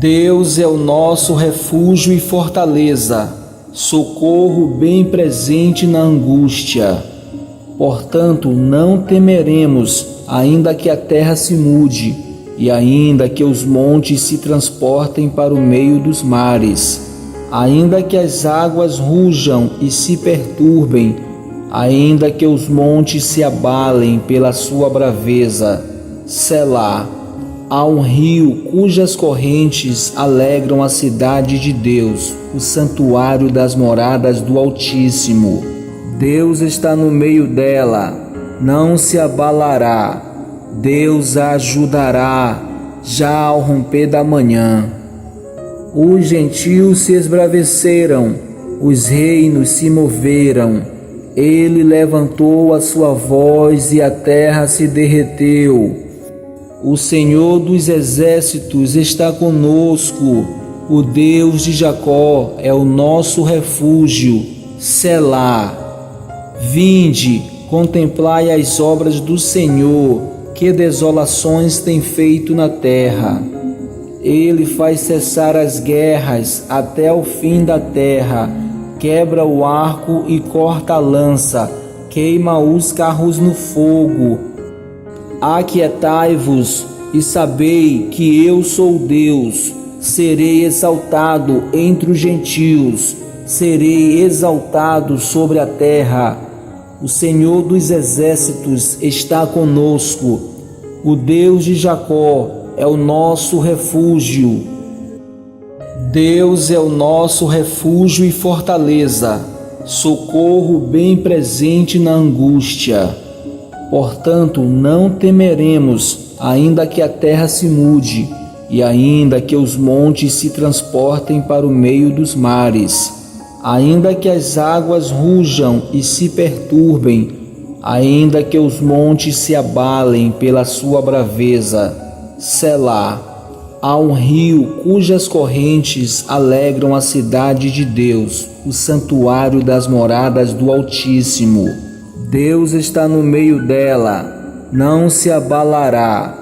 Deus é o nosso refúgio e fortaleza, socorro bem presente na angústia. Portanto, não temeremos, ainda que a terra se mude, e ainda que os montes se transportem para o meio dos mares, ainda que as águas rujam e se perturbem, ainda que os montes se abalem pela sua braveza. Selá. Há um rio cujas correntes alegram a cidade de Deus, o santuário das moradas do Altíssimo. Deus está no meio dela, não se abalará. Deus a ajudará, já ao romper da manhã. Os gentios se esbraveceram, os reinos se moveram. Ele levantou a sua voz e a terra se derreteu. O Senhor dos exércitos está conosco, o Deus de Jacó é o nosso refúgio. Selá. Vinde, contemplai as obras do Senhor, que desolações tem feito na terra. Ele faz cessar as guerras até o fim da terra, quebra o arco e corta a lança, queima os carros no fogo. Aquietai-vos e sabei que eu sou Deus. Serei exaltado entre os gentios, serei exaltado sobre a terra. O Senhor dos exércitos está conosco. O Deus de Jacó é o nosso refúgio. Deus é o nosso refúgio e fortaleza, socorro bem presente na angústia. Portanto, não temeremos, ainda que a terra se mude, e ainda que os montes se transportem para o meio dos mares, ainda que as águas rujam e se perturbem, ainda que os montes se abalem pela sua braveza. Selá. Há um rio cujas correntes alegram a cidade de Deus, o santuário das moradas do Altíssimo. Deus está no meio dela, não se abalará.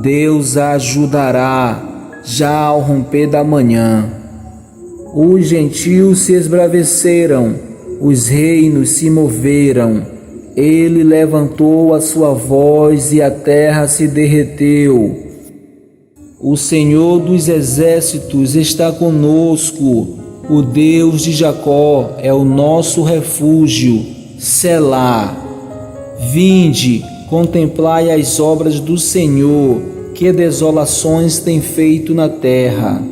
Deus a ajudará, já ao romper da manhã. Os gentios se esbraveceram, os reinos se moveram. Ele levantou a sua voz e a terra se derreteu. O Senhor dos exércitos está conosco, o Deus de Jacó é o nosso refúgio. Selá. Vinde, contemplai as obras do Senhor, que desolações tem feito na terra.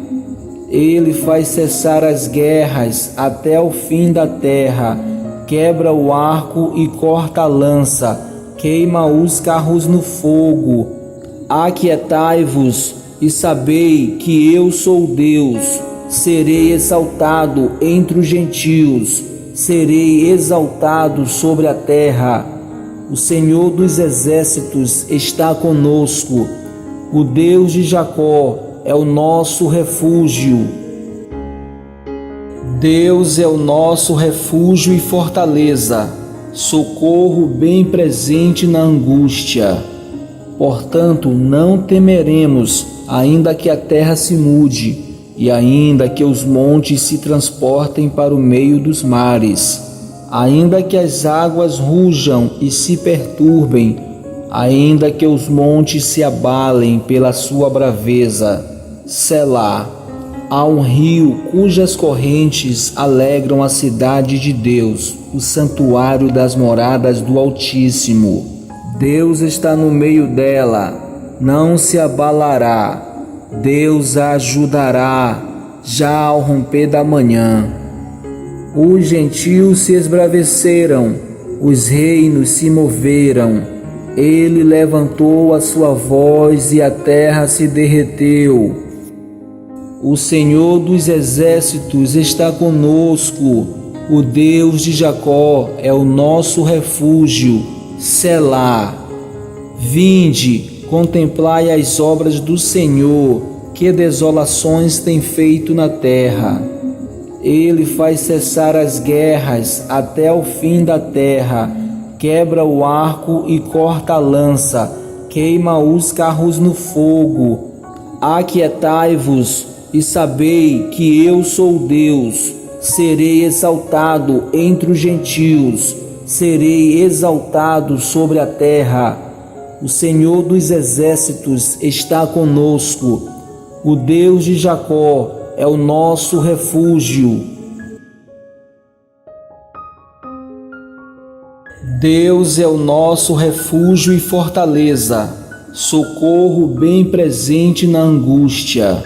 Ele faz cessar as guerras até o fim da terra, quebra o arco e corta a lança, queima os carros no fogo. Aquietai-vos e sabei que eu sou Deus. Serei exaltado entre os gentios, serei exaltado sobre a terra. O Senhor dos exércitos está conosco. O Deus de Jacó é o nosso refúgio. Deus é o nosso refúgio e fortaleza, socorro bem presente na angústia. Portanto, não temeremos, ainda que a terra se mude, e ainda que os montes se transportem para o meio dos mares, ainda que as águas rujam e se perturbem, ainda que os montes se abalem pela sua braveza. Selá. Há um rio cujas correntes alegram a cidade de Deus, o santuário das moradas do Altíssimo. Deus está no meio dela, não se abalará. Deus a ajudará, já ao romper da manhã. Os gentios se esbraveceram, os reinos se moveram. Ele levantou a sua voz e a terra se derreteu. O Senhor dos exércitos está conosco, o Deus de Jacó é o nosso refúgio. Selá. Vinde, contemplai as obras do Senhor, que desolações tem feito na terra. Ele faz cessar as guerras até o fim da terra, quebra o arco e corta a lança, queima os carros no fogo. Aquietai-vos e sabei que eu sou Deus. Serei exaltado entre os gentios, serei exaltado sobre a terra. O Senhor dos exércitos está conosco. O Deus de Jacó é o nosso refúgio. Deus é o nosso refúgio e fortaleza, socorro bem presente na angústia.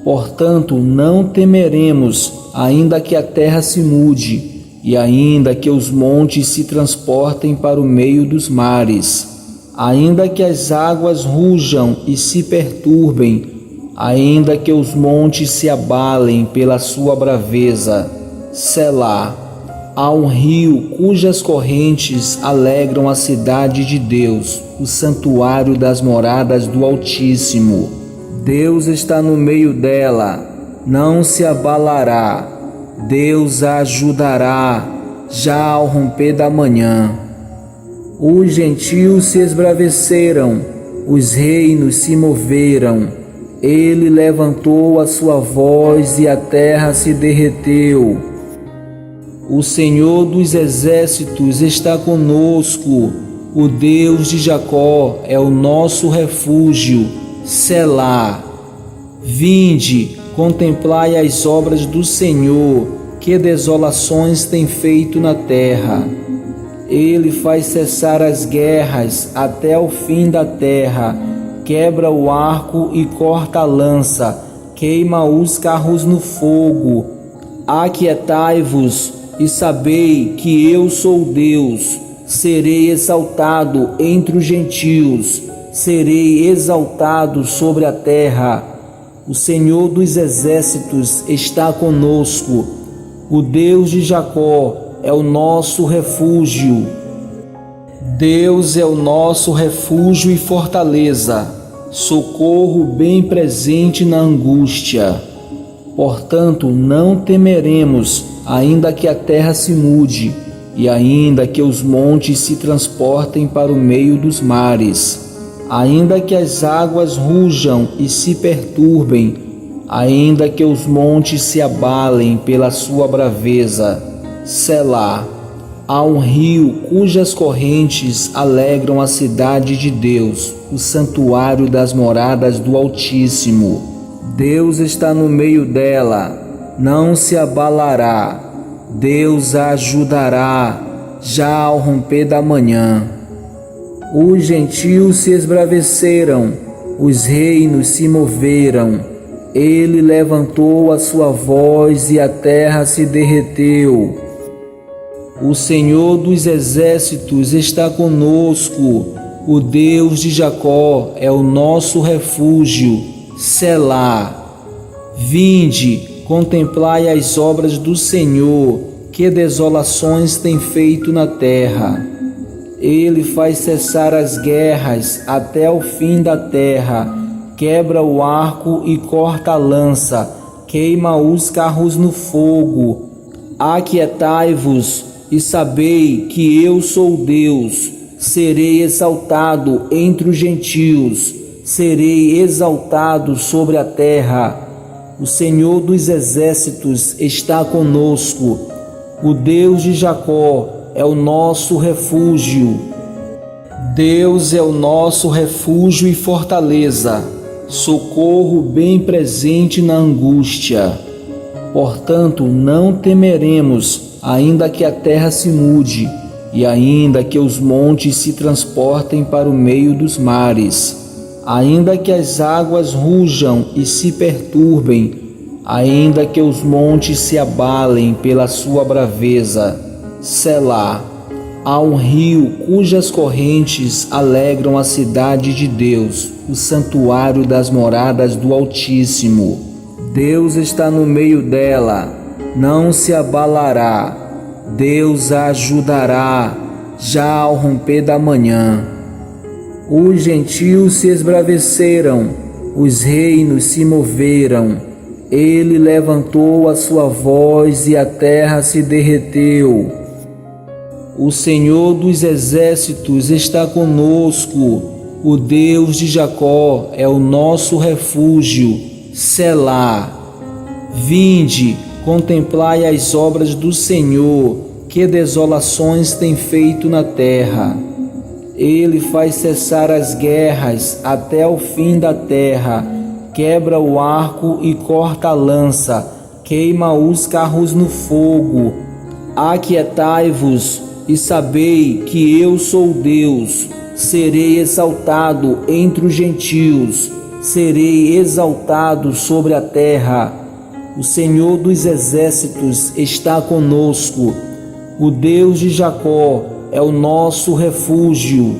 Portanto, não temeremos, ainda que a terra se mude, e ainda que os montes se transportem para o meio dos mares, ainda que as águas rujam e se perturbem, ainda que os montes se abalem pela sua braveza. Selá. Há um rio cujas correntes alegram a cidade de Deus, o santuário das moradas do Altíssimo. Deus está no meio dela, não se abalará. Deus a ajudará, já ao romper da manhã. Os gentios se esbraveceram, os reinos se moveram. Ele levantou a sua voz e a terra se derreteu. O Senhor dos exércitos está conosco. O Deus de Jacó é o nosso refúgio. Selá. Vinde, contemplai as obras do Senhor, que desolações tem feito na terra. Ele faz cessar as guerras até o fim da terra, quebra o arco e corta a lança, queima os carros no fogo. Aquietai-vos e sabei que eu sou Deus. Serei exaltado entre os gentios, serei exaltado sobre a terra. O Senhor dos exércitos está conosco. O Deus de Jacó é o nosso refúgio. Deus é o nosso refúgio e fortaleza, socorro bem presente na angústia. Portanto, não temeremos, ainda que a terra se mude, e ainda que os montes se transportem para o meio dos mares, ainda que as águas rujam e se perturbem, ainda que os montes se abalem pela sua braveza. Selá. Há um rio cujas correntes alegram a cidade de Deus, o santuário das moradas do Altíssimo. Deus está no meio dela, não se abalará. Deus a ajudará, já ao romper da manhã. Os gentios se esbraveceram, os reinos se moveram. Ele levantou a sua voz e a terra se derreteu. O Senhor dos exércitos está conosco. O Deus de Jacó é o nosso refúgio. Selá. Vinde, contemplai as obras do Senhor, que desolações tem feito na terra. Ele faz cessar as guerras até o fim da terra, quebra o arco e corta a lança, queima os carros no fogo. Aquietai-vos e sabei que eu sou Deus. Serei exaltado entre os gentios, serei exaltado sobre a terra. O Senhor dos exércitos está conosco. O Deus de Jacó é o nosso refúgio. Deus é o nosso refúgio e fortaleza, socorro bem presente na angústia. Portanto, não temeremos, ainda que a terra se mude, e ainda que os montes se transportem para o meio dos mares, ainda que as águas rujam e se perturbem, ainda que os montes se abalem pela sua braveza. Selá. Há um rio cujas correntes alegram a cidade de Deus, o santuário das moradas do Altíssimo. Deus está no meio dela, não se abalará. Deus a ajudará, já ao romper da manhã. Os gentios se esbraveceram, os reinos se moveram. Ele levantou a sua voz e a terra se derreteu. O Senhor dos exércitos está conosco. O Deus de Jacó é o nosso refúgio. Selá. Vinde, contemplai as obras do Senhor, que desolações tem feito na terra. Ele faz cessar as guerras até o fim da terra, quebra o arco e corta a lança, queima os carros no fogo. Aquietai-vos e sabei que eu sou Deus. Serei exaltado entre os gentios, serei exaltado sobre a terra. O Senhor dos exércitos está conosco. O Deus de Jacó é o nosso refúgio.